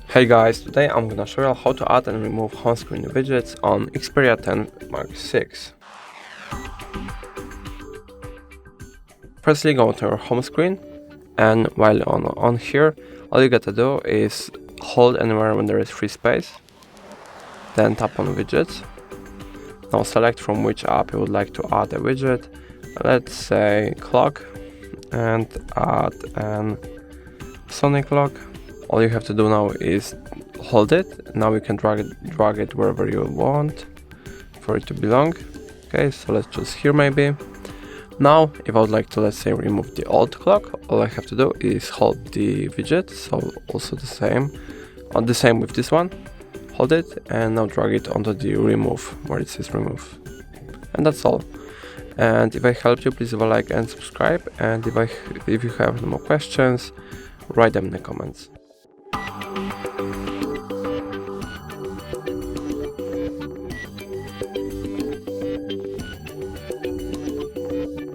Hey guys, today I'm gonna show you how to add and remove home screen widgets on Xperia 10 Mark VI. Firstly, go to your home screen, and while on here, all you gotta do is hold anywhere when there is free space, then tap on widgets. Now select from which app you would like to add a widget. Let's say clock, and add an SONY clock. All you have to do now is hold it. Now you can drag it wherever you want for it to belong. Okay, so let's choose here maybe. Now, if I would like to, let's say, remove the old clock, all I have to do is hold the widget. So also the same with this one. Hold it and now drag it onto the remove where it says remove. And that's all. And if I helped you, please leave a like and subscribe. And if you have more questions, write them in the comments.